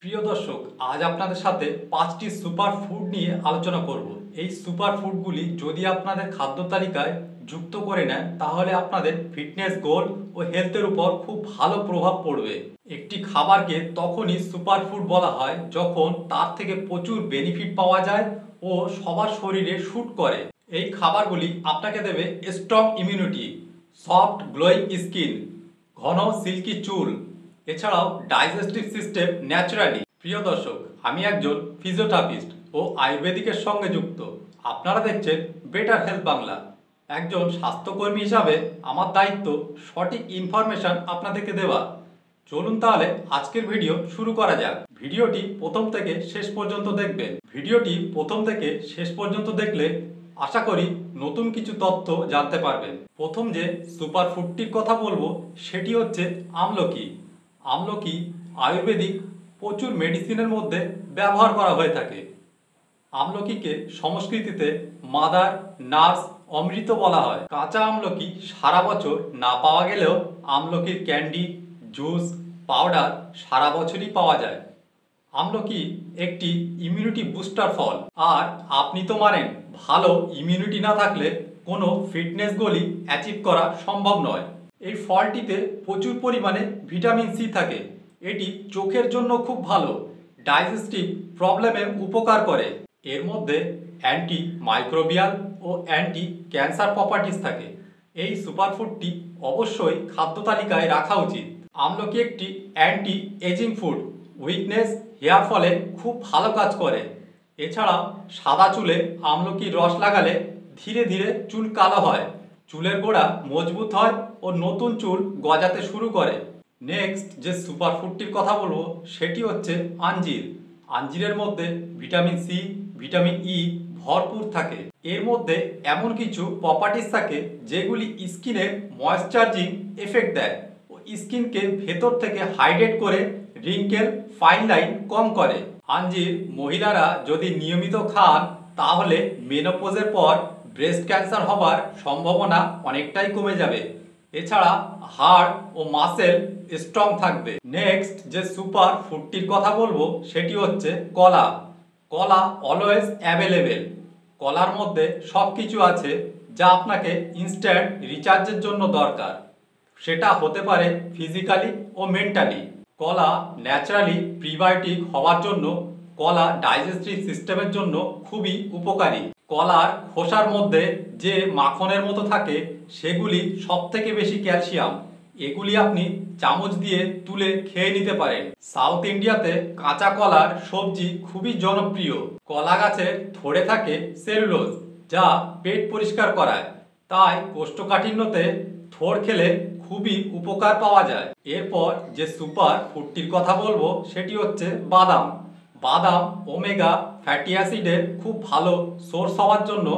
প্রিয় দর্শক, আজ আপনাদের সাথে 5টি সুপার ফুড নিয়ে আলোচনা করব। এই সুপার ফুডগুলি যদি আপনাদের খাদ্য তালিকায় যুক্ত করে নেন তাহলে আপনাদের ফিটনেস গোল ও হেলথের উপর খুব ভালো প্রভাব পড়বে। একটি খাবারকে তখনই সুপার ফুড বলা হয় যখন তার থেকে প্রচুর বেনিফিট পাওয়া যায় ও সবার শরীরে শ্যুট করে। এই খাবারগুলি আপনাকে দেবে strong immunity, soft glowing skin, ঘন সিল্কি চুল, এছাড়াও ডাইজেস্টিভ সিস্টেম ন্যাচারালি। প্রিয় দর্শক, আমি একজন ফিজিওথেরাপিস্ট ও আয়ুর্বেদিকের সঙ্গে যুক্ত। আপনারা দেখছেন বেটার হেলথ বাংলা। একজন স্বাস্থ্যকর্মী হিসাবে আমার দায়িত্ব সঠিক ইনফরমেশন আপনাদেরকে দেওয়া। চলুন তাহলে আজকের ভিডিও শুরু করা যাক। ভিডিওটি প্রথম থেকে শেষ পর্যন্ত দেখবেন। ভিডিওটি প্রথম থেকে শেষ পর্যন্ত দেখলে আশা করি নতুন কিছু তথ্য জানতে পারবেন। প্রথম যে সুপার ফুডটির কথা বলবো সেটি হচ্ছে আমলকি। আমলকি আয়ুর্বেদিক প্রচুর মেডিসিনের মধ্যে ব্যবহার করা হয়ে থাকে। আমলকিকে সংস্কৃতিতে মাদার নার্স অমৃত বলা হয়। কাঁচা আমলকি সারা বছর না পাওয়া গেলেও আমলকির ক্যান্ডি, জুস, পাউডার সারা বছরই পাওয়া যায়। আমলকি একটি ইমিউনিটি বুস্টার ফল। আর আপনি তো মানেন, ভালো ইমিউনিটি না থাকলে কোনো ফিটনেস গোলই অ্যাচিভ করা সম্ভব নয়। এই ফলটিতে প্রচুর পরিমাণে ভিটামিন সি থাকে। এটি চোখের জন্য খুব ভালো, ডাইজেস্টিভ প্রবলেমে উপকার করে। এর মধ্যে অ্যান্টি মাইক্রোবিয়াল ও অ্যান্টি ক্যান্সার প্রপার্টিস থাকে। এই সুপারফুডটি অবশ্যই খাদ্য তালিকায় রাখা উচিত। আমলকি একটি anti ageing food, weakness hair ফলে খুব ভালো কাজ করে। এছাড়া সাদা চুলে আমলকির রস লাগালে ধীরে ধীরে চুল কালো হয়, চুলের গোড়া মজবুত হয় ও নতুন চুল গজাতে শুরু করে। নেক্সট যে সুপার ফুডটির কথা বলবো সেটি হচ্ছে আঞ্জির। আঞ্জিরের মধ্যে ভিটামিন সি, ভিটামিন ই ভরপুর থাকে। এর মধ্যে এমন কিছু প্রপার্টিস থাকে যেগুলি স্কিনের ময়েশ্চারাইজিং এফেক্ট দেয় ও স্কিনকে ভেতর থেকে হাইড্রেট করে রিঙ্কেল, ফাইন লাইন কম করে। আঞ্জির মহিলারা যদি নিয়মিত খান তাহলে মেনোপজের পর ব্রেস্ট ক্যান্সার হবার সম্ভাবনা অনেকটাই কমে যাবে। এছাড়া হাড় ও মাসেল স্ট্রং থাকবে। নেক্সট যে সুপার ফুডটির কথা বলবো সেটি হচ্ছে কলা। কলা অলওয়েজ অ্যাভেলেবেল। কলার মধ্যে সব কিছু আছে যা আপনাকে ইনস্ট্যান্ট রিচার্জের জন্য দরকার। সেটা হতে পারে ফিজিক্যালি ও মেন্টালি। কলা ন্যাচারালি প্রিবায়োটিক হওয়ার জন্য কলা ডাইজেস্টিভ সিস্টেমের জন্য খুবই উপকারী। কলার খোসার মধ্যে যে মাখনের মতো থাকে সেগুলি সবথেকে বেশি ক্যালসিয়াম। এগুলি আপনি চামচ দিয়ে তুলে খেয়ে নিতে পারেন। সাউথ ইন্ডিয়াতে কাঁচা কলার সবজি খুবই জনপ্রিয়। কলা গাছের থোড়ে থাকে সেলুলোজ, যা পেট পরিষ্কার করায়। তাই কোষ্ঠকাঠিন্যতে থোড় খেলে খুবই উপকার পাওয়া যায়। এরপর যে সুপার ফুডটির কথা বলবো সেটি হচ্ছে বাদাম। বাদাম ওমেগা ফ্যাটি অ্যাসিডের খুব ভালো সোর্স হওয়ার জন্য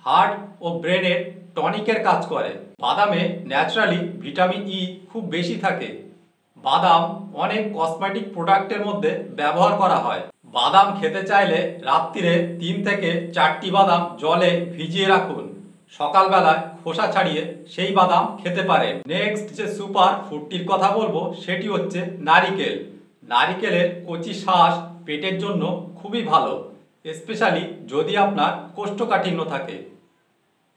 হার্ট ও ব্রেনের টনিকের কাজ করে। বাদামে ন্যাচারালি ভিটামিন ই খুব বেশি থাকে। বাদাম অনেক কসমেটিক প্রোডাক্টের মধ্যে ব্যবহার করা হয়। বাদাম খেতে চাইলে রাত্রিরে 3 থেকে 4টি বাদাম জলে ভিজিয়ে রাখুন। সকালবেলায় খোসা ছাড়িয়ে সেই বাদাম খেতে পারেন। নেক্সট যে সুপার ফুডটির কথা বলবো সেটি হচ্ছে নারিকেল। নারিকেলের কচি শাঁস পেটের জন্য খুবই ভালো, স্পেশালি যদি আপনার কোষ্ঠকাঠিন্য থাকে।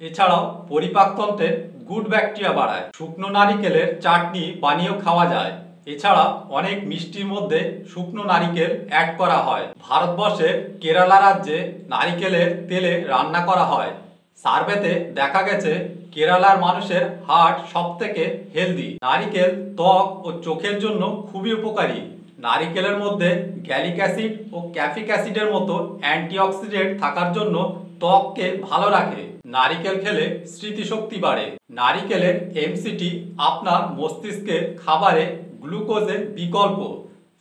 এছাড়াও পরিপাকতন্ত্রের গুড ব্যাকটেরিয়া বাড়ায়। শুকনো নারিকেলের চাটনি বানিয়েও খাওয়া যায়। এছাড়া অনেক মিষ্টির মধ্যে শুকনো নারিকেল অ্যাড করা হয়। ভারতবর্ষের কেরালা রাজ্যে নারিকেলের তেলে রান্না করা হয়। সার্ভেতে দেখা গেছে কেরালার মানুষের হার্ট সবথেকে হেলদি। নারিকেল ত্বক ও চোখের জন্য খুবই উপকারী। নারিকেলের মধ্যে গ্যালিক অ্যাসিড ও ক্যাফিক অ্যাসিডের মতো অ্যান্টিঅক্সিডেন্ট থাকার জন্য ত্বককে ভালো রাখে। নারিকেল খেলে স্মৃতিশক্তি বাড়ে। নারিকেলের এমসিটি আপনার মস্তিষ্কের খাবারে গ্লুকোজের বিকল্প,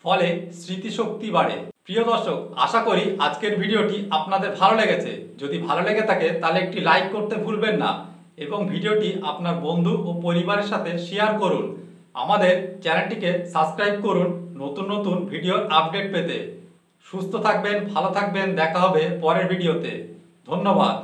ফলে স্মৃতিশক্তি বাড়ে। প্রিয় দর্শক, আশা করি আজকের ভিডিওটি আপনাদের ভালো লেগেছে। যদি ভালো লেগে থাকে তাহলে একটি লাইক করতে ভুলবেন না এবং ভিডিওটি আপনার বন্ধু ও পরিবারের সাথে শেয়ার করুন। আমাদের চ্যানেলটিকে সাবস্ক্রাইব করুন নতুন নতুন ভিডিওর আপডেট পেতে। সুস্থ থাকবেন, ভালো থাকবেন, দেখা হবে পরের ভিডিওতে। ধন্যবাদ।